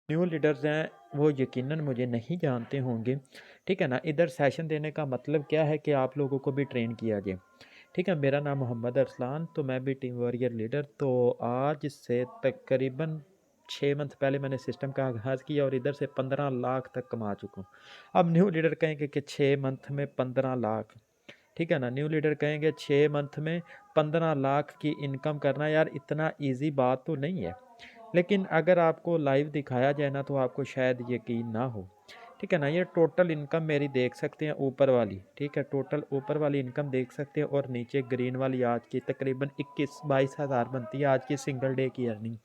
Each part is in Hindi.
न्यू लीडर्स हैं वो यकीनन मुझे नहीं जानते होंगे, ठीक है ना? इधर सेशन देने का मतलब क्या है कि आप लोगों को भी ट्रेन किया जाए, ठीक है? मेरा नाम मोहम्मद अरसलान, तो मैं भी टीम वॉरियर लीडर। तो आज से तकरीबन 6 मंथ पहले मैंने सिस्टम का आगाज़ किया और इधर से 15 लाख तक कमा चुका हूँ। अब न्यू लीडर कहेंगे कि 6 मंथ में 15 लाख, ठीक है ना? न्यू लीडर कहेंगे 6 मंथ में 15 लाख की इनकम करना, यार इतना ईज़ी बात तो नहीं है। लेकिन अगर आपको लाइव दिखाया जाए ना तो आपको शायद यकीन ना हो, ठीक है ना? ये टोटल इनकम मेरी देख सकते हैं ऊपर वाली, ठीक है? टोटल ऊपर वाली इनकम देख सकते हैं और नीचे ग्रीन वाली आज की तकरीबन 21-22 हज़ार बनती है आज की सिंगल डे की अर्निंग।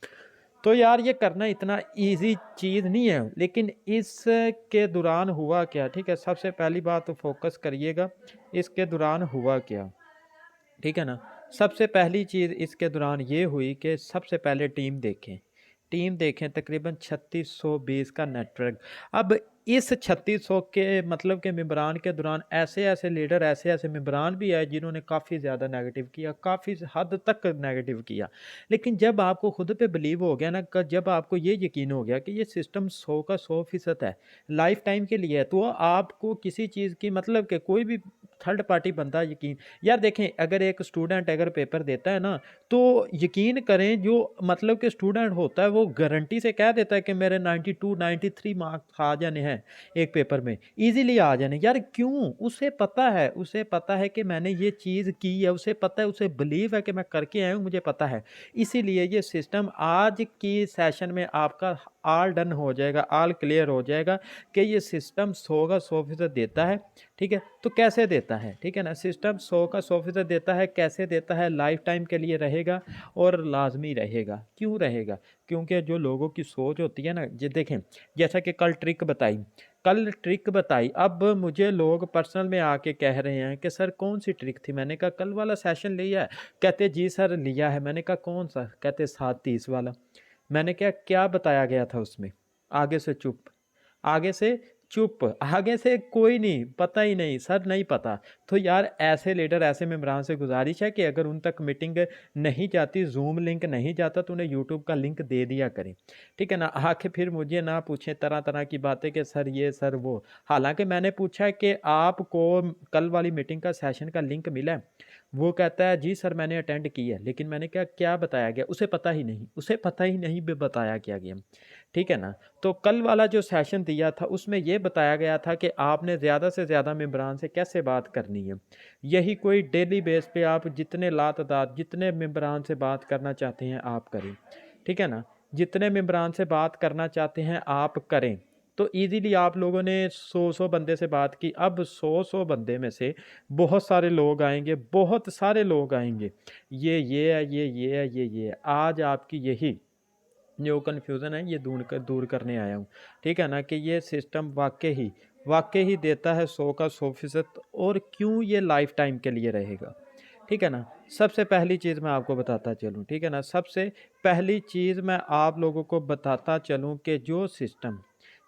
तो यार ये करना इतना ईज़ी चीज़ नहीं है, लेकिन इसके दौरान हुआ क्या, ठीक है? सबसे पहली बात तो फ़ोकस करिएगा, इसके दौरान हुआ क्या, ठीक है ना? सबसे पहली चीज़ इसके दौरान ये हुई कि सबसे पहले टीम देखें तकरीबन 3620 का नेटवर्क। अब इस 3600 के मतलब के मेंबरान के दौरान ऐसे-ऐसे लीडर, ऐसे-ऐसे मेंबरान भी आए जिन्होंने काफ़ी ज़्यादा नेगेटिव किया, काफ़ी हद तक नेगेटिव किया। लेकिन जब आपको खुद पे बिलीव हो गया ना, क जब आपको ये यकीन हो गया कि ये सिस्टम 100 का 100% है, लाइफ़ टाइम के लिए है, तो आपको किसी चीज़ की मतलब कि कोई भी थर्ड पार्टी बंदा यकीन, यार देखें अगर एक स्टूडेंट अगर पेपर देता है ना, तो यकीन करें जो मतलब कि स्टूडेंट होता है वो गारंटी से कह देता है कि मेरे 92 93 मार्क्स आ जाने हैं एक पेपर में, इजीली आ जाने। यार क्यों? उसे पता है कि मैंने ये चीज़ की है, उसे पता है, उसे बिलीव है कि मैं करके आया हूँ, मुझे पता है। इसीलिए ये सिस्टम आज की सेशन में आपका ऑल डन हो जाएगा, ऑल क्लियर हो जाएगा कि ये सिस्टम 100 का 100% देता है, ठीक है? तो कैसे देता है, ठीक है ना? सिस्टम 100 का 100% देता है, कैसे देता है? लाइफ टाइम के लिए रहेगा और लाज़मी रहेगा। क्यों रहेगा? क्योंकि जो लोगों की सोच होती है ना, ये देखें, जैसा कि कल ट्रिक बताई, अब मुझे लोग पर्सनल में आके कह रहे हैं कि सर कौन-सी ट्रिक थी? मैंने कहा कल वाला सेशन लिया है? कहते जी सर लिया है। मैंने कहा कौन-सा? कहते 7:30 वाला। मैंने कहा क्या बताया गया था उसमें? आगे से चुप। आगे से चुप, आगे से कोई नहीं, पता ही नहीं, सर नहीं पता। तो यार ऐसे लीडर, ऐसे मेंबरान से गुज़ारिश है कि अगर उन तक मीटिंग नहीं जाती, ज़ूम लिंक नहीं जाता तो उन्हें यूट्यूब का लिंक दे दिया करें, ठीक है ना? आके फिर मुझे ना पूछें तरह-तरह की बातें कि सर ये, सर वो। हालाँकि मैंने पूछा कि आपको कल वाली मीटिंग का सेशन का लिंक मिला है? वो कहता है जी सर मैंने अटेंड की है, लेकिन मैंने कहा क्या बताया गया? उसे पता ही नहीं बे बताया क्या गया, ठीक है ना? तो कल वाला जो सेशन दिया था उसमें ये बताया गया था कि आपने ज़्यादा से ज़्यादा मेंबरान से कैसे बात करनी है। यही कोई डेली बेस पे आप जितने लातदाद जितने मेंबरान से बात करना चाहते हैं आप करें, ठीक है ना? जितने मेंबरान से बात करना चाहते हैं आप करें। तो ईज़िली आप लोगों ने 100-100 बंदे से बात की, अब 100-100 बंदे में से बहुत सारे लोग आएँगे, बहुत सारे लोग आएँगे। ये है, ये है, ये है। आज आपकी यही जो कन्फ्यूज़न है ये दूर करने आया हूँ, ठीक है ना? कि ये सिस्टम वाक़ई ही देता है 100 का 100% और क्यों ये लाइफ़ टाइम के लिए रहेगा, ठीक है ना? सबसे पहली चीज़ मैं आपको बताता चलूँ, ठीक है ना? सबसे पहली चीज़ मैं आप लोगों को बताता चलूँ कि जो सिस्टम,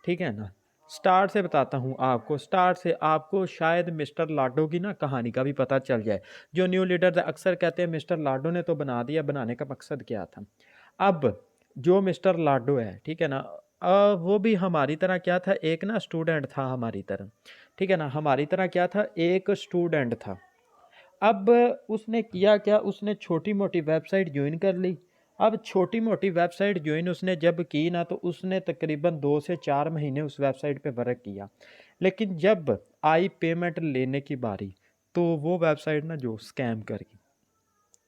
ठीक है ना? स्टार्ट से बताता हूँ आपको, स्टार्ट से आपको शायद मिस्टर लाडो की ना कहानी का भी पता चल जाए। जो न्यू लीडर्स अक्सर कहते हैं मिस्टर लाडो ने तो बना दिया, बनाने का मकसद क्या था? अब जो मिस्टर लाडो है, ठीक है ना? वो भी हमारी तरह क्या था, एक ना स्टूडेंट था हमारी तरह, ठीक है ना? हमारी तरह क्या था, एक स्टूडेंट था। अब उसने किया क्या, उसने छोटी-मोटी वेबसाइट जॉइन कर ली। अब छोटी-मोटी वेबसाइट जॉइन उसने जब की ना, तो उसने तकरीबन 2 से 4 महीने उस वेबसाइट पे वर्क किया। लेकिन जब आई पेमेंट लेने की बारी, तो वो वेबसाइट ना जो स्कैम कर गई।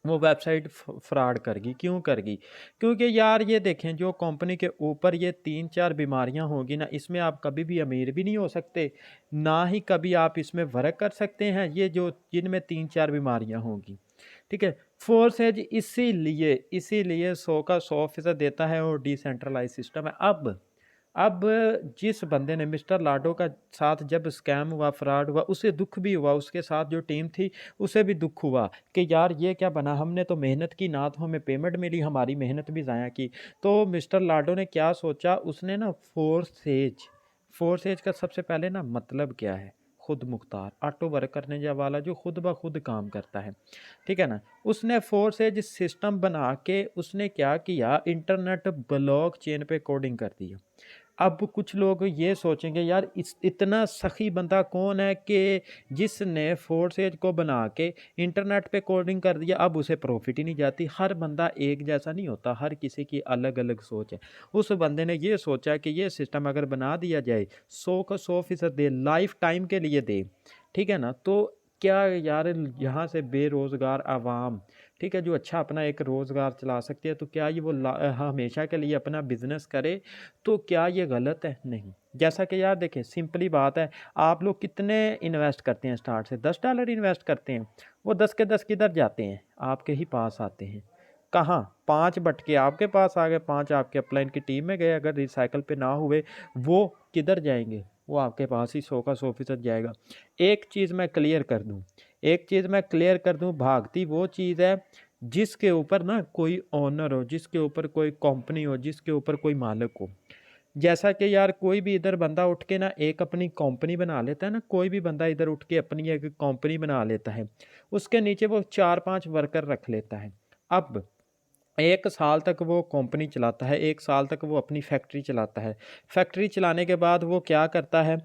वो वेबसाइट फ्रॉड कर गई। क्यों कर गई? क्योंकि यार ये देखें जो कंपनी के ऊपर ये 3-4 बीमारियां होंगी ना, इसमें आप कभी भी अमीर भी नहीं हो सकते, ना ही कभी आप इसमें वर्क कर सकते हैं, ये जो जिनमें 3-4 बीमारियां होंगी, ठीक है? फोर्स एज इसीलिए 100 का 100% देता है और डिसेंट्रलाइज सिस्टम है। अब जिस बंदे ने मिस्टर लाडो का साथ जब स्कैम हुआ, फ्रॉड हुआ, उसे दुःख भी हुआ, उसके साथ जो टीम थी, उसे भी दुःख हुआ कि यार ये क्या बना, हमने तो मेहनत की, ना तो हमें पेमेंट मिली, हमारी मेहनत भी ज़ाया की। तो मिस्टर लाडो ने क्या सोचा, उसने ना फोर्सेज का सबसे पहले ना मतलब क्या है? खुद मुख्तार, ऑटो वर्क करने वाला जो खुद ब खुद काम करता है, ठीक है ना। उसने फोर्सेज सिस्टम बना के उसने क्या किया, इंटरनेट ब्लॉक चेन पे कोडिंग कर दिया। अब कुछ लोग ये सोचेंगे यार इस इतना सखी बंदा कौन है कि जिसने फोर्सेज को बना के इंटरनेट पे कोडिंग कर दिया, अब उसे प्रॉफिट ही नहीं जाती। हर बंदा एक जैसा नहीं होता, हर किसी की अलग अलग सोच है। उस बंदे ने ये सोचा कि ये सिस्टम अगर बना दिया जाए 100% दे, लाइफ टाइम के लिए दे, ठीक है ना, तो क्या यार यहाँ से बेरोज़गार आवाम, ठीक है, जो अच्छा अपना एक रोज़गार चला सकती है, तो क्या ये वो हमेशा के लिए अपना बिजनेस करे, तो क्या ये गलत है? नहीं। जैसा कि यार देखें सिंपली बात है, आप लोग कितने इन्वेस्ट करते हैं स्टार्ट से? $10 इन्वेस्ट करते हैं, वो 10 के 10 किधर जाते हैं? आपके ही पास आते हैं। कहाँ? 5 बटके आपके पास आ गए, 5 आपके अपलाइन की टीम में गए, अगर रिसाइकल पे ना हुए वो किधर जाएंगे? वो आपके पास ही 100 का 100% जाएगा। एक चीज़ मैं क्लियर कर दूँ, एक चीज़ मैं क्लियर कर दूँ, भागती वो चीज़ है जिसके ऊपर ना कोई ओनर हो, जिसके ऊपर कोई कंपनी हो, जिसके ऊपर कोई मालिक हो। जैसा कि यार कोई भी इधर बंदा उठ के ना एक अपनी कंपनी बना लेता है ना, कोई भी बंदा इधर उठ के अपनी एक कंपनी बना लेता है, उसके नीचे वो 4-5 वर्कर रख लेता है। अब 1 साल तक वो कंपनी चलाता है, 1 साल तक वो अपनी फैक्ट्री चलाता है। फैक्ट्री चलाने के बाद वो क्या करता है,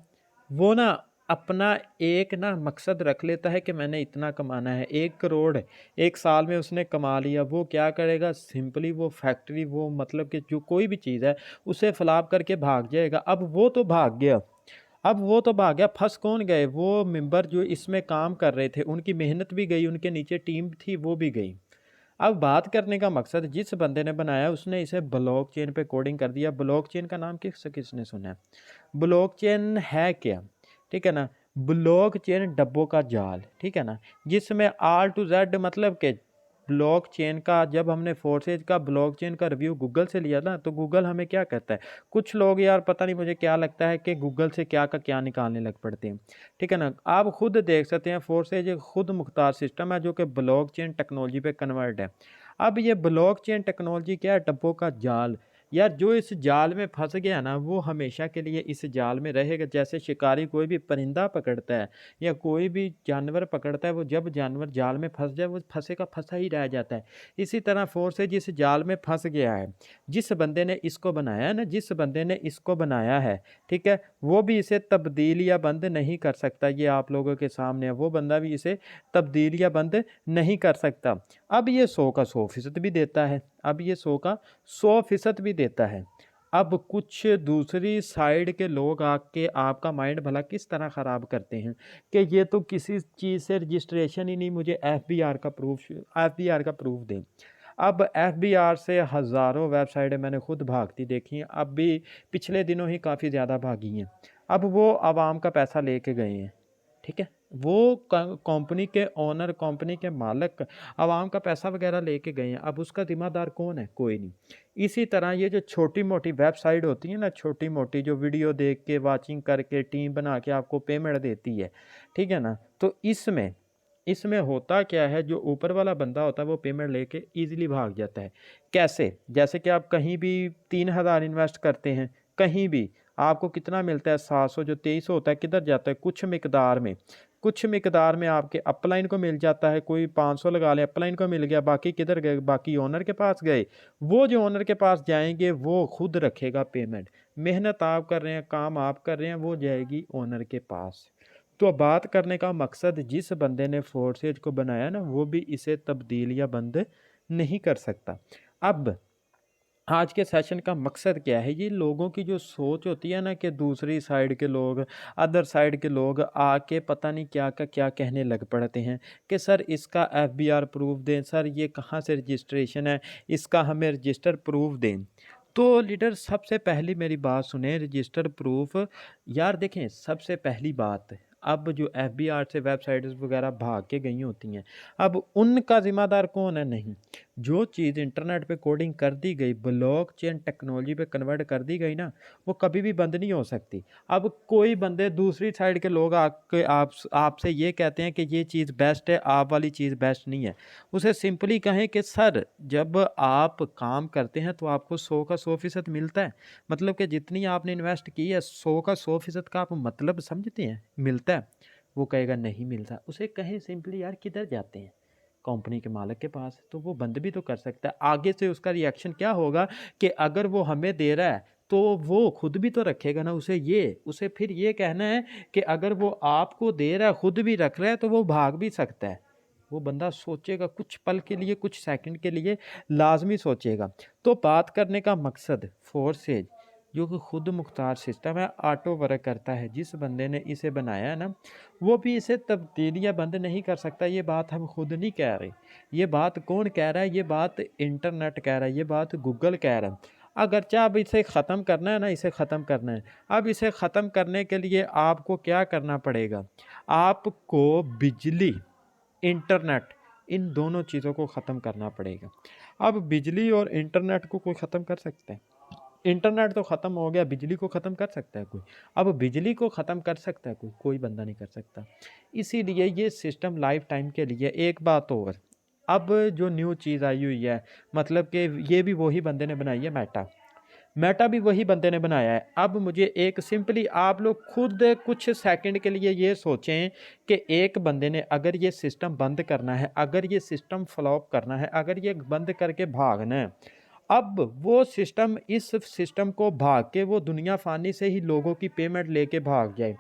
वो ना अपना एक ना मकसद रख लेता है कि मैंने इतना कमाना है, 1 करोड़ 1 साल में उसने कमा लिया। वो क्या करेगा, सिंपली वो फैक्ट्री, वो मतलब कि जो कोई भी चीज़ है उसे फ़्लॉप करके भाग जाएगा। अब वो तो भाग गया, अब वो तो भाग गया, फँस कौन गए? वो मेंबर जो इसमें काम कर रहे थे, उनकी मेहनत भी गई, उनके नीचे टीम थी वो भी गई। अब बात करने का मकसद, जिस बंदे ने बनाया उसने इसे ब्लॉकचेन पे कोडिंग कर दिया। ब्लॉकचेन का नाम किसने सुना है? ब्लॉकचेन है क्या? ठीक है ना, ब्लॉकचेन डब्बों का जाल, ठीक है ना, जिसमें आर टू जेड मतलब के ब्लॉकचेन का, जब हमने फोर्सेज का ब्लॉकचेन का रिव्यू गूगल से लिया ना, तो गूगल हमें क्या कहता है, कुछ लोग यार पता नहीं मुझे क्या लगता है कि गूगल से क्या का क्या निकालने लग पड़ते हैं, ठीक है ना। आप खुद देख सकते हैं, फोर्सेज एक खुद मुख्तार सिस्टम है जो कि ब्लॉकचेन टेक्नोलॉजी पे कन्वर्ट है। अब ये ब्लॉकचेन टेक्नोलॉजी क्या है? डब्बों का जाल। यार जो इस जाल में फंस गया ना, वो हमेशा के लिए इस जाल में रहेगा। जैसे शिकारी कोई भी परिंदा पकड़ता है या कोई भी जानवर पकड़ता है, वो जब जानवर जाल में फंस जाए वो फंसे का फंसा ही रह जाता है। इसी तरह फोर्सेज जिस जाल में फंस गया है, जिस बंदे ने इसको बनाया है ना, जिस बंदे ने इसको बनाया है, ठीक है, वो भी इसे तब्दील या बंद नहीं कर सकता। ये आप लोगों के सामने है, वो बंदा भी इसे तब्दील या बंद नहीं कर सकता। अब ये 100 का 100% भी देता है, अब ये 100 का 100% भी देता है। अब कुछ दूसरी साइड के लोग आके आपका माइंड भला किस तरह ख़राब करते हैं कि ये तो किसी चीज़ से रजिस्ट्रेशन ही नहीं, मुझे एफबीआर का प्रूफ दें। अब एफबीआर से हज़ारों वेबसाइटें मैंने खुद भागती देखी हैं, अब भी पिछले दिनों ही काफ़ी ज़्यादा भागी हैं। अब वो आवाम का पैसा लेके गए हैं, ठीक है, वो कंपनी के ओनर, कंपनी के मालिक आवाम का पैसा वगैरह लेके गए हैं। अब उसका ज़िम्मेदार कौन है? कोई नहीं। इसी तरह ये जो छोटी मोटी वेबसाइट होती है ना, छोटी मोटी जो वीडियो देख के वाचिंग करके टीम बना के आपको पेमेंट देती है, ठीक है ना, तो इसमें इसमें होता क्या है, जो ऊपर वाला बंदा होता है वो पेमेंट लेके ईजिली भाग जाता है। कैसे? जैसे कि आप कहीं भी 3,000 इन्वेस्ट करते हैं, कहीं भी आपको कितना मिलता है? 700, जो 2300 होता है किधर जाता है? कुछ मिकदार में, कुछ मिकदार में आपके अपलाइन को मिल जाता है। कोई 500 लगा लें, अपलाइन को मिल गया, बाकी किधर गए? बाकी ओनर के पास गए। वो जो ओनर के पास जाएंगे वो खुद रखेगा पेमेंट। मेहनत आप कर रहे हैं, काम आप कर रहे हैं, वो जाएगी ओनर के पास। तो बात करने का मकसद, जिस बंदे ने फोर्सेज को बनाया ना, वो भी इसे तब्दील या बंद नहीं कर सकता। अब आज के सेशन का मकसद क्या है? ये लोगों की जो सोच होती है ना, कि दूसरी साइड के लोग, अदर साइड के लोग आके पता नहीं क्या का क्या कहने लग पड़ते हैं कि सर इसका एफबीआर प्रूफ दें, सर ये कहाँ से रजिस्ट्रेशन है, इसका हमें रजिस्टर प्रूफ दें। तो लीडर सबसे पहली मेरी बात सुने, रजिस्टर प्रूफ, यार देखें सबसे पहली बात, अब जो एफबीआर से वेबसाइट्स वगैरह भाग के गई होती हैं, अब उनका ज़िम्मेदार कौन है? नहीं, जो चीज़ इंटरनेट पे कोडिंग कर दी गई, ब्लॉकचेन टेक्नोलॉजी पे कन्वर्ट कर दी गई ना, वो कभी भी बंद नहीं हो सकती। अब कोई बंदे दूसरी साइड के लोग आके आपसे ये कहते हैं कि ये चीज़ बेस्ट है, आप वाली चीज़ बेस्ट नहीं है, उसे सिंपली कहें कि सर जब आप काम करते हैं तो आपको 100 का 100% मिलता है। मतलब कि जितनी आपने इन्वेस्ट की है, 100 का 100% का आप मतलब समझते हैं मिलता है। वो कहेगा नहीं मिलता, उसे कहें सिंपली यार किधर जाते हैं, कंपनी के मालिक के पास, तो वो बंद भी तो कर सकता है। आगे से उसका रिएक्शन क्या होगा कि अगर वो हमें दे रहा है तो वो खुद भी तो रखेगा ना, उसे फिर ये कहना है कि अगर वो आपको दे रहा है खुद भी रख रहा है तो वो भाग भी सकता है। वो बंदा सोचेगा कुछ पल के लिए, कुछ सेकंड के लिए लाजमी सोचेगा। तो बात करने का मकसद फोर्सेज जो कि खुद मुख्तार सिस्टम है, ऑटो वर्क करता है। जिस बंदे ने इसे बनाया है ना, वो भी इसे तब्दीलियाँ बंद नहीं कर सकता। ये बात हम खुद नहीं कह रहे, ये बात कौन कह रहा है, ये बात इंटरनेट कह रहा है, ये बात गूगल कह रहा है। अगर चाहे अब इसे ख़त्म करना है ना, इसे ख़त्म करना है। अब इसे ख़त्म करने के लिए आपको क्या करना पड़ेगा, आपको बिजली, इंटरनेट, इन दोनों चीज़ों को ख़त्म करना पड़ेगा। अब बिजली और इंटरनेट को कोई ख़त्म कर सकता है? इंटरनेट तो ख़त्म हो गया, बिजली को ख़त्म कर सकता है कोई? अब बिजली को ख़त्म कर सकता है कोई? कोई बंदा नहीं कर सकता। इसीलिए ये सिस्टम लाइफ टाइम के लिए। एक बात और, अब जो न्यू चीज़ आई हुई है, मतलब कि ये भी वही बंदे ने बनाई है, मेटा भी वही बंदे ने बनाया है। अब मुझे एक सिंपली आप लोग खुद कुछ सेकंड के लिए ये सोचें कि एक बंदे ने अगर ये सिस्टम बंद करना है, अगर ये सिस्टम फ्लॉप करना है, अगर ये बंद करके भागना है, अब वो सिस्टम, इस सिस्टम को भाग के वो दुनिया फ़ानी से ही लोगों की पेमेंट लेके भाग जाए,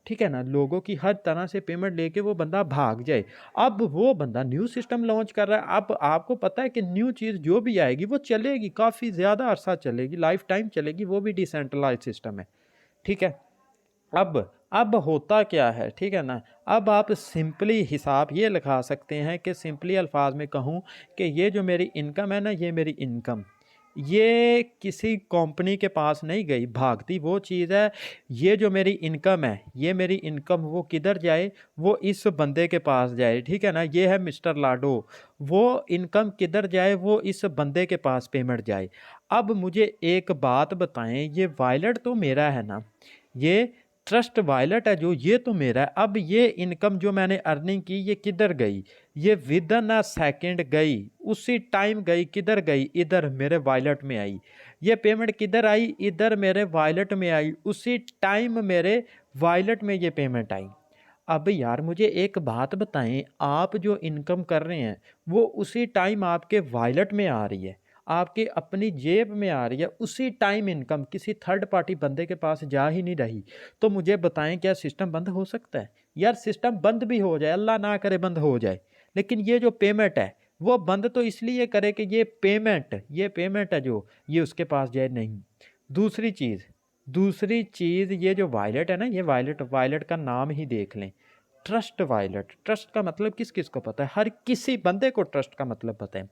ठीक है ना, लोगों की हर तरह से पेमेंट लेके वो बंदा भाग जाए। अब वो बंदा न्यू सिस्टम लॉन्च कर रहा है। अब आपको पता है कि न्यू चीज़ जो भी आएगी वो चलेगी, काफ़ी ज़्यादा अरसा चलेगी, लाइफ टाइम चलेगी, वो भी डिसेंट्रलाइज सिस्टम है, ठीक है। अब होता क्या है, ठीक है ना, अब आप सिंपली हिसाब ये लगा सकते हैं कि सिंपली अल्फाज में कहूँ कि ये जो मेरी इनकम है ना, ये मेरी इनकम, ये किसी कंपनी के पास नहीं गई भागती, वो चीज़ है। ये जो मेरी इनकम है, ये मेरी इनकम वो किधर जाए, वो इस बंदे के पास जाए, ठीक है ना। ये है मिस्टर लाडो, वो इनकम किधर जाए, वो इस बंदे के पास पेमेंट जाए। अब मुझे एक बात बताएं, ये वायलेट तो मेरा है ना, ये ट्रस्ट वायलेट है जो, ये तो मेरा है। अब ये इनकम जो मैंने अर्निंग की, ये किधर गई, ये विद इन अ सेकेंड गई, उसी टाइम गई, किधर गई, इधर मेरे वॉलेट में आई। ये पेमेंट किधर आई, इधर मेरे वॉलेट में आई, उसी टाइम मेरे वॉलेट में ये पेमेंट आई। अब यार मुझे एक बात बताएं, आप जो इनकम कर रहे हैं वो उसी टाइम आपके वॉलेट में आ रही है, आपके अपनी जेब में आ रही है, उसी टाइम इनकम किसी थर्ड पार्टी बंदे के पास जा ही नहीं रही। तो मुझे बताएं, क्या सिस्टम बंद हो सकता है? यार सिस्टम बंद भी हो जाए, अल्लाह ना करे बंद हो जाए, लेकिन ये जो पेमेंट है वो बंद तो इसलिए करे कि ये पेमेंट है जो, ये उसके पास जाए नहीं। दूसरी चीज़ ये जो वायलेट है ना, ये वायलेट का नाम ही देख लें, ट्रस्ट वायलेट। ट्रस्ट का मतलब किस किस को पता है? हर किसी बंदे को ट्रस्ट का मतलब पता है,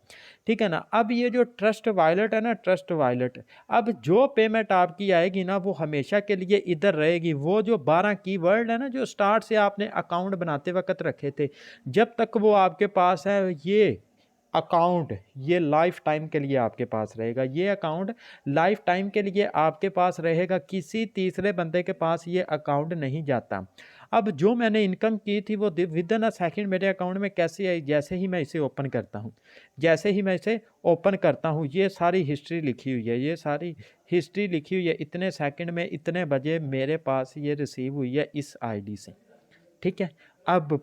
ठीक है ना। अब ये जो ट्रस्ट वायलेट है ना, ट्रस्ट वायलेट, अब जो पेमेंट आपकी आएगी ना, वो हमेशा के लिए इधर रहेगी। वो जो 12 कीवर्ड है ना, जो स्टार्ट से आपने अकाउंट बनाते वक्त रखे थे, जब तक वो आपके पास है, ये अकाउंट, ये लाइफ टाइम के लिए आपके पास रहेगा। ये अकाउंट लाइफ टाइम के लिए आपके पास रहेगा, किसी तीसरे बंदे के पास ये अकाउंट नहीं जाता। अब जो मैंने इनकम की थी वो विद इन अ सेकेंड मेरे अकाउंट में कैसे आई, जैसे ही मैं इसे ओपन करता हूँ, ये सारी हिस्ट्री लिखी हुई है, ये सारी हिस्ट्री लिखी हुई है, इतने सेकंड में इतने बजे मेरे पास ये रिसीव हुई है इस आईडी से, ठीक है। अब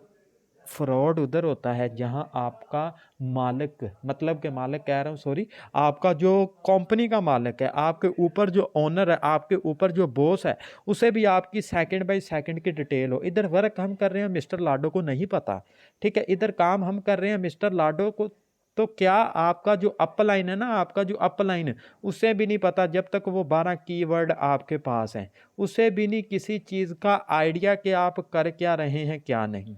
फ्रॉड उधर होता है जहां आपका मालिक, मतलब के मालिक कह रहा हूँ, सॉरी, आपका जो कंपनी का मालिक है, आपके ऊपर जो ओनर है, आपके ऊपर जो बॉस है, उसे भी आपकी सेकंड बाय सेकंड की डिटेल हो। इधर वर्क हम कर रहे हैं, मिस्टर लाडो को नहीं पता, ठीक है, इधर काम हम कर रहे हैं मिस्टर लाडो को, तो क्या आपका जो अपलाइन है ना, आपका जो अपलाइन, उसे भी नहीं पता जब तक वो 12 कीवर्ड आपके पास हैं, उसे भी नहीं किसी चीज़ का आइडिया कि आप कर क्या रहे हैं क्या नहीं,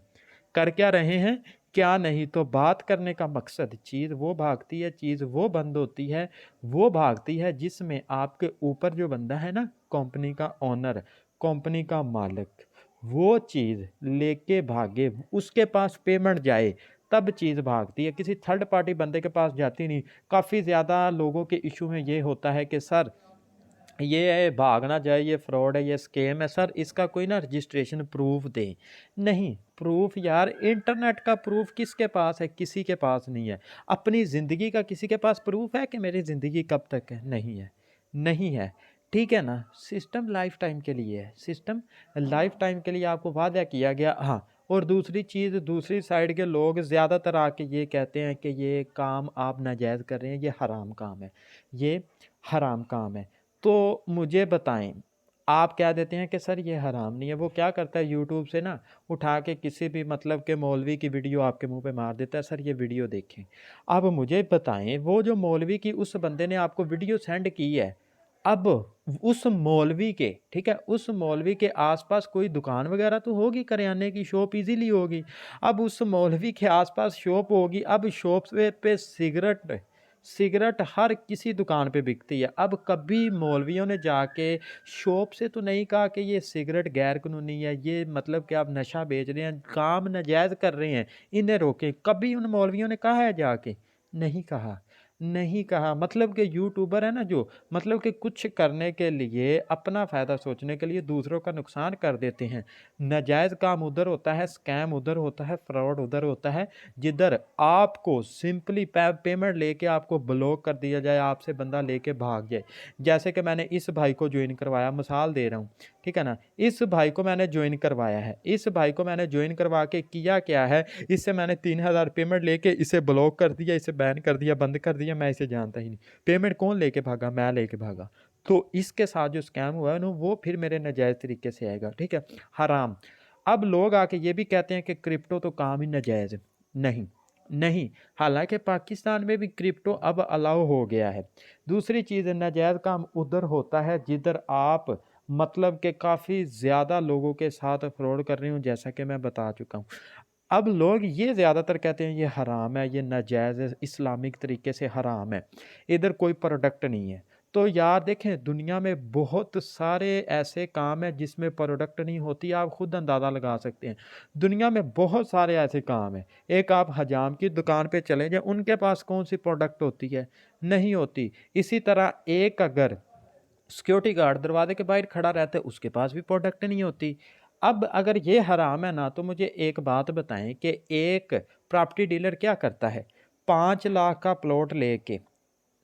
कर क्या रहे हैं क्या नहीं। तो बात करने का मकसद, चीज़ वो भागती है, चीज़ वो बंद होती है, वो भागती है जिसमें आपके ऊपर जो बंदा है ना, कंपनी का ओनर, कंपनी का मालिक, वो चीज़ लेके भागे, उसके पास पेमेंट जाए, तब चीज़ भागती है, किसी थर्ड पार्टी बंदे के पास जाती नहीं। काफ़ी ज़्यादा लोगों के इशू में ये होता है कि सर ये भाग ना जाए, ये फ्रॉड है, ये स्कैम है, सर इसका कोई ना रजिस्ट्रेशन प्रूफ दें। नहीं, प्रूफ यार इंटरनेट का प्रूफ किसके पास है? किसी के पास नहीं है। अपनी ज़िंदगी का किसी के पास प्रूफ है कि मेरी ज़िंदगी कब तक है? नहीं है, नहीं है। ठीक है ना, सिस्टम लाइफ टाइम के लिए है, सिस्टम लाइफ टाइम के लिए आपको वादा किया गया। हाँ, और दूसरी चीज़, दूसरी साइड के लोग ज़्यादातर आके ये कहते हैं कि ये काम आप नाजायज़ कर रहे हैं, ये हराम काम है, ये हराम काम है। तो मुझे बताएं, आप कह देते हैं कि सर ये हराम नहीं है, वो क्या करता है यूट्यूब से ना उठा के किसी भी मतलब के मौलवी की वीडियो आपके मुंह पे मार देता है, सर ये वीडियो देखें। अब मुझे बताएं, वो जो मौलवी की उस बंदे ने आपको वीडियो सेंड की है, अब उस मौलवी के, ठीक है, उस मौलवी के आसपास कोई दुकान वगैरह तो होगी, करियाने की शॉप इजीली होगी। अब उस मौलवी के आसपास शॉप होगी, अब शॉप पे सिगरेट सिगरेट हर किसी दुकान पे बिकती है। अब कभी मौलवियों ने जाके शॉप से तो नहीं कहा कि ये सिगरेट गैर कानूनी है, ये मतलब कि आप नशा बेच रहे हैं, काम नाजायज़ कर रहे हैं, इन्हें रोकें, कभी उन मौलवियों ने कहा है जाके? नहीं कहा, नहीं कहा। मतलब कि यूट्यूबर है ना जो, मतलब कि कुछ करने के लिए, अपना फ़ायदा सोचने के लिए दूसरों का नुकसान कर देते हैं। नाजायज़ काम उधर होता है, स्कैम उधर होता है, फ्रॉड उधर होता है, जिधर आपको सिंपली पेमेंट लेके आपको ब्लॉक कर दिया जाए, आपसे बंदा लेके भाग जाए। जैसे कि मैंने इस भाई को ज्वाइन करवाया, मिसाल दे रहा हूँ, ठीक है ना, इस भाई को मैंने ज्वाइन करवाया है, इस भाई को मैंने ज्वाइन करवा के किया क्या है, इससे मैंने 3,000 पेमेंट लेके इसे ब्लॉक कर दिया, इसे बैन कर दिया, बंद कर दिया, मैं इसे जानता ही नहीं। पेमेंट कौन लेके भागा? मैं लेके भागा। तो इसके साथ जो स्कैम हुआ है ना, वो फिर मेरे नाजायज़ तरीके से आएगा, ठीक है, हराम। अब लोग आके ये भी कहते हैं कि क्रिप्टो तो काम ही नाजायज़ है। नहीं, नहीं, हालांकि पाकिस्तान में भी क्रिप्टो अब अलाउ हो गया है। दूसरी चीज़, नाजायज़ काम उधर होता है जिधर आप मतलब कि काफ़ी ज़्यादा लोगों के साथ फ्रॉड कर रही हूँ, जैसा कि मैं बता चुका हूँ। अब लोग ये ज़्यादातर कहते हैं ये हराम है, ये नाजायज़ है, इस्लामिक तरीके से हराम है, इधर कोई प्रोडक्ट नहीं है। तो यार देखें, दुनिया में बहुत सारे ऐसे काम हैं जिसमें प्रोडक्ट नहीं होती, आप खुद अंदाज़ा लगा सकते हैं। दुनिया में बहुत सारे ऐसे काम हैं। एक आप हजाम की दुकान पे चले जाएं, उनके पास कौन सी प्रोडक्ट होती है? नहीं होती। इसी तरह एक अगर सिक्योरिटी गार्ड दरवाजे के बाहर खड़ा रहता है, उसके पास भी प्रोडक्ट नहीं होती। अब अगर ये हराम है ना, तो मुझे एक बात बताएं कि एक प्रॉपर्टी डीलर क्या करता है? 5 लाख का प्लॉट लेके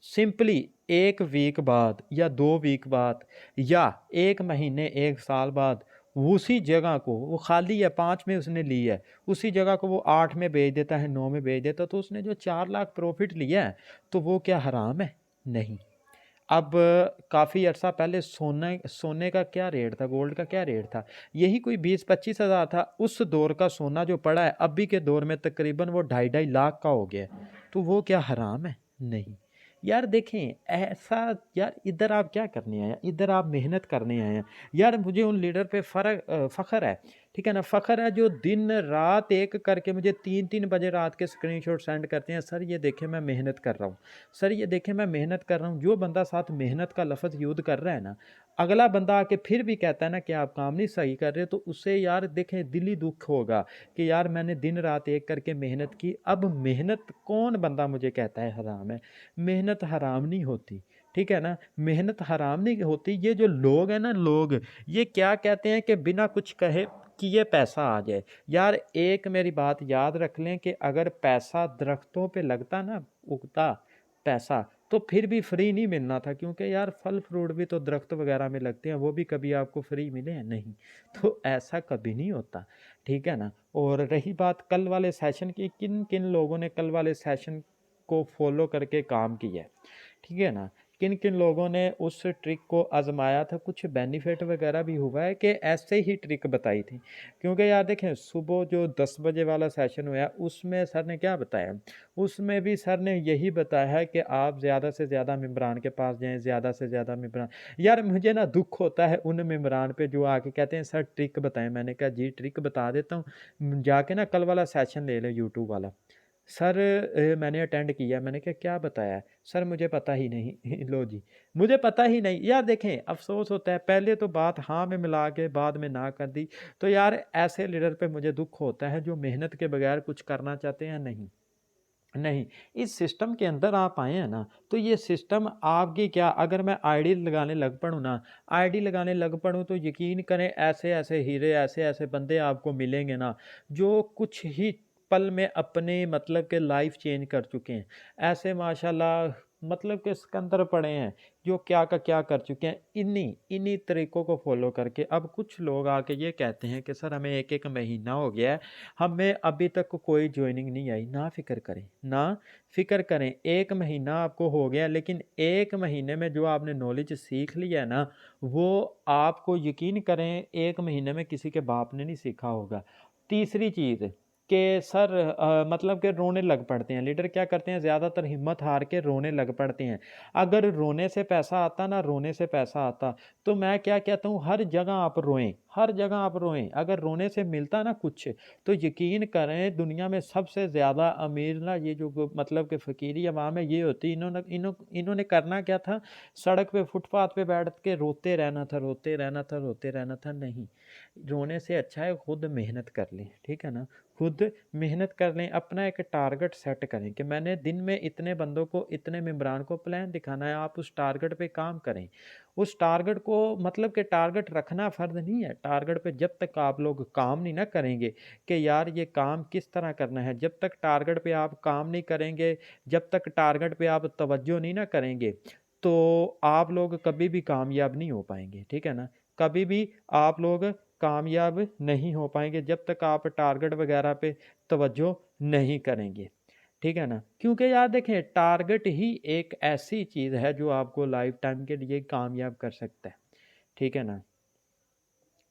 सिंपली 1 वीक बाद या 2 वीक बाद या 1 महीने 1 साल बाद उसी जगह को, वो खाली है, 5 में उसने ली है, उसी जगह को वो 8 में बेच देता है, 9 में बेच देता है, तो उसने जो 4 लाख प्रॉफिट लिया है, तो वो क्या हराम है? नहीं। अब काफ़ी अर्सा पहले सोने सोने का क्या रेट था, गोल्ड का क्या रेट था? यही कोई 20-25 हज़ार था। उस दौर का सोना जो पड़ा है, अभी के दौर में तकरीबन वो 2.5-2.5 लाख का हो गया है। तो वो क्या हराम है? नहीं। यार देखें, ऐसा, यार इधर आप क्या करने आए हैं? इधर आप मेहनत करने आए हैं। यार मुझे उन लीडर पे फ़ख्र है, ठीक है ना, फ़ख्र है जो दिन रात एक करके मुझे 3-3 बजे रात के स्क्रीनशॉट सेंड करते हैं, सर ये देखें मैं मेहनत कर रहा हूँ, सर ये देखें मैं मेहनत कर रहा हूँ। जो बंदा साथ मेहनत का लफ्ज़ यूज़ कर रहा है ना, अगला बंदा आके फिर भी कहता है ना कि आप काम नहीं सही कर रहे, तो उससे यार देखें दिली दुख होगा कि यार मैंने दिन रात एक करके मेहनत की। अब मेहनत कौन बंदा मुझे कहता है हराम है? मेहनत हराम नहीं होती, ठीक है ना, मेहनत हराम नहीं होती। ये जो लोग हैं ना, लोग ये क्या कहते हैं कि बिना कुछ कहे कि ये पैसा आ जाए। यार एक मेरी बात याद रख लें कि अगर पैसा दरख्तों पे लगता ना, उगता पैसा, तो फिर भी फ्री नहीं मिलना था, क्योंकि यार फल फ्रूट भी तो दरख्त वगैरह में लगते हैं, वो भी कभी आपको फ्री मिले हैं? नहीं। तो ऐसा कभी नहीं होता, ठीक है ना। और रही बात कल वाले सेशन की, किन किन लोगों ने कल वाले सेशन को फॉलो करके काम किया है, ठीक है ना, किन किन लोगों ने उस ट्रिक को आजमाया था, कुछ बेनिफिट वगैरह भी हुआ है कि ऐसे ही ट्रिक बताई थी? क्योंकि यार देखें, सुबह जो 10 बजे वाला सेशन हुआ, उसमें सर ने क्या बताया? उसमें भी सर ने यही बताया है कि आप ज़्यादा से ज़्यादा मेम्बरान के पास जाएं, ज़्यादा से ज़्यादा मेम्बरान। यार मुझे ना दुख होता है उन मेम्बरान पे जो आके कहते हैं सर ट्रिक बताएं। मैंने कहा जी ट्रिक बता देता हूँ, जाके ना कल वाला सेशन ले लो यूट्यूब वाला। सर मैंने अटेंड किया, मैंने कहा क्या बताया है? सर मुझे पता ही नहीं। लो जी, मुझे पता ही नहीं। यार देखें, अफसोस होता है, पहले तो बात हाँ में मिला के बाद में ना कर दी। तो यार ऐसे लीडर पे मुझे दुख होता है जो मेहनत के बगैर कुछ करना चाहते हैं। नहीं, नहीं, इस सिस्टम के अंदर आप आए हैं ना, तो ये सिस्टम आपकी क्या, अगर मैं आईडी लगाने लग पड़ूँ ना, आईडी लगाने लग पड़ूँ, तो यकीन करें ऐसे ऐसे हीरे, ऐसे ऐसे बंदे आपको मिलेंगे ना, जो कुछ ही पल में अपने मतलब के लाइफ चेंज कर चुके हैं। ऐसे माशाल्लाह मतलब कि सिकंदर पड़े हैं, जो क्या का क्या कर चुके हैं, इन्हीं इन्हीं तरीक़ों को फॉलो करके। अब कुछ लोग आके ये कहते हैं कि सर हमें 1-1 महीना हो गया है, हमें अभी तक कोई जॉइनिंग नहीं आई। ना फ़िक्र करें, ना फ़िक्र करें, 1 महीना आपको हो गया, लेकिन 1 महीने में जो आपने नॉलेज सीख लिया है ना, वो आपको यकीन करें 1 महीने में किसी के बाप ने नहीं सीखा होगा। तीसरी चीज़ कि सर मतलब कि रोने लग पड़ते हैं। लीडर क्या करते हैं, ज़्यादातर हिम्मत हार के रोने लग पड़ते हैं। अगर रोने से पैसा आता ना, रोने से पैसा आता, तो मैं क्या कहता हूँ, हर जगह आप रोएँ, हर जगह आप रोएँ। अगर रोने से मिलता ना कुछ, तो यकीन करें दुनिया में सबसे ज़्यादा अमीर ना ये जो मतलब कि फ़कीरी अवाम है ये होती। इन्होंने करना क्या था, सड़क पे फुटपाथ पे बैठ के रोते रहना था, रोते रहना था, रोते रहना था। नहीं, रोने से अच्छा है खुद मेहनत कर लें, ठीक है ना? खुद मेहनत कर लें, अपना एक टारगेट सेट करें कि मैंने दिन में इतने बंदों को, इतने मेंबरान को प्लान दिखाना है। आप उस टारगेट पे काम करें। उस टारगेट को मतलब कि टारगेट रखना फ़र्ज़ नहीं है। टारगेट पे जब तक आप लोग काम नहीं ना करेंगे कि यार ये काम किस तरह करना है, जब तक टारगेट पे आप काम नहीं करेंगे, जब तक टारगेट पे आप तवज्जो नहीं ना करेंगे, तो आप लोग कभी भी कामयाब नहीं हो पाएँगे, ठीक है ना? कभी भी आप लोग कामयाब नहीं हो पाएँगे जब तक आप टारगेट वगैरह पे तवज्जो नहीं करेंगे, ठीक है ना? क्योंकि यार देखें, टारगेट ही एक ऐसी चीज़ है जो आपको लाइफ टाइम के लिए कामयाब कर सकता है, ठीक है ना?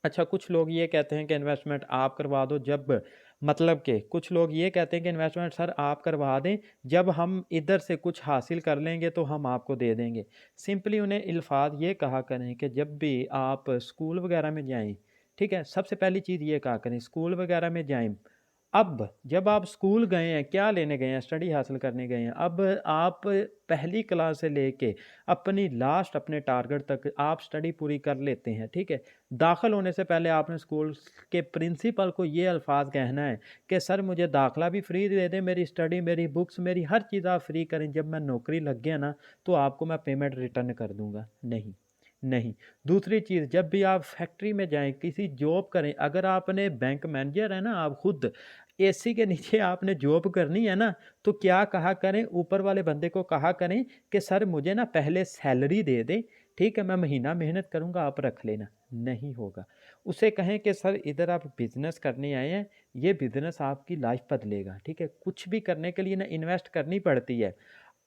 अच्छा, कुछ लोग ये कहते हैं कि इन्वेस्टमेंट आप करवा दो, जब मतलब कि कुछ लोग ये कहते हैं कि इन्वेस्टमेंट सर आप करवा दें, जब हम इधर से कुछ हासिल कर लेंगे तो हम आपको दे देंगे। सिंपली उन्हें अल्फ़ाज़ ये कहा करें कि जब भी आप स्कूल वगैरह में जाएँ, ठीक है? सबसे पहली चीज़ ये कहा करें, स्कूल वगैरह में जाएँ, अब जब आप स्कूल गए हैं, क्या लेने गए हैं? स्टडी हासिल करने गए हैं। अब आप पहली क्लास से लेके अपनी लास्ट अपने टारगेट तक आप स्टडी पूरी कर लेते हैं, ठीक है? दाखिल होने से पहले आपने स्कूल के प्रिंसिपल को ये अल्फ़ाज़ कहना है कि सर मुझे दाखिला भी फ्री दे दें, मेरी स्टडी, मेरी बुक्स, मेरी हर चीज़ आप फ्री करें। जब मैं नौकरी लग गया ना, तो आपको मैं पेमेंट रिटर्न कर दूँगा। नहीं, नहीं। दूसरी चीज़, जब भी आप फैक्ट्री में जाएँ, किसी जॉब करें, अगर आपने बैंक मैनेजर है ना आप खुद, एसी के नीचे आपने जॉब करनी है ना, तो क्या कहा करें, ऊपर वाले बंदे को कहा करें कि सर मुझे ना पहले सैलरी दे दें, ठीक है? मैं महीना मेहनत करूँगा, आप रख लेना। नहीं होगा। उसे कहें कि सर इधर आप बिज़नेस करने आए हैं, ये बिज़नेस आपकी लाइफ़ बदलेगा, ठीक है? कुछ भी करने के लिए ना इन्वेस्ट करनी पड़ती है।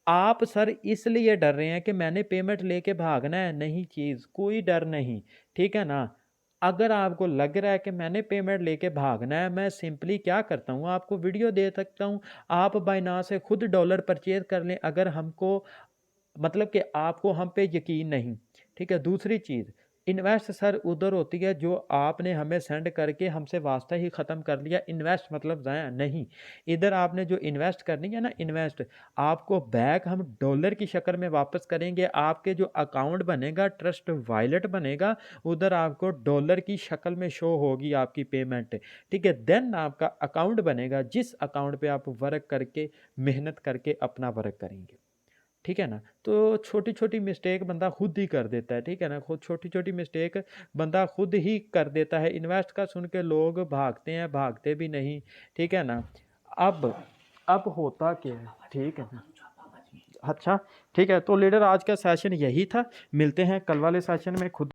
आप सर इसलिए डर रहे हैं कि मैंने पेमेंट लेके भागना है, नहीं चीज़, कोई डर नहीं, ठीक है ना? अगर आपको लग रहा है कि मैंने पेमेंट लेके भागना है, मैं सिंपली क्या करता हूँ, आपको वीडियो दे सकता हूँ, आप बायनांस से खुद डॉलर परचेज़ कर लें अगर हमको मतलब कि आपको हम पे यकीन नहीं, ठीक है? दूसरी चीज़, इन्वेस्ट सर उधर होती है जो आपने हमें सेंड करके हमसे वास्ता ही ख़त्म कर लिया, इन्वेस्ट मतलब ज़ाया नहीं। इधर आपने जो इन्वेस्ट करनी है ना, इन्वेस्ट आपको बैक हम डॉलर की शक्ल में वापस करेंगे। आपके जो अकाउंट बनेगा, ट्रस्ट वॉलेट बनेगा, उधर आपको डॉलर की शक्ल में शो होगी आपकी पेमेंट, ठीक है? देन आपका अकाउंट बनेगा, जिस अकाउंट पे आप वर्क करके, मेहनत करके अपना वर्क करेंगे। ठीक है ना? तो छोटी-छोटी मिस्टेक बंदा खुद ही कर देता है, ठीक है ना? खुद छोटी-छोटी मिस्टेक बंदा खुद ही कर देता है। इन्वेस्ट का सुन के लोग भागते हैं, भागते भी नहीं, ठीक है ना? अब अब होता क्या है, ठीक है ना? अच्छा, ठीक है, तो लीडर आज का सेशन यही था। मिलते हैं कल वाले सेशन में। खुद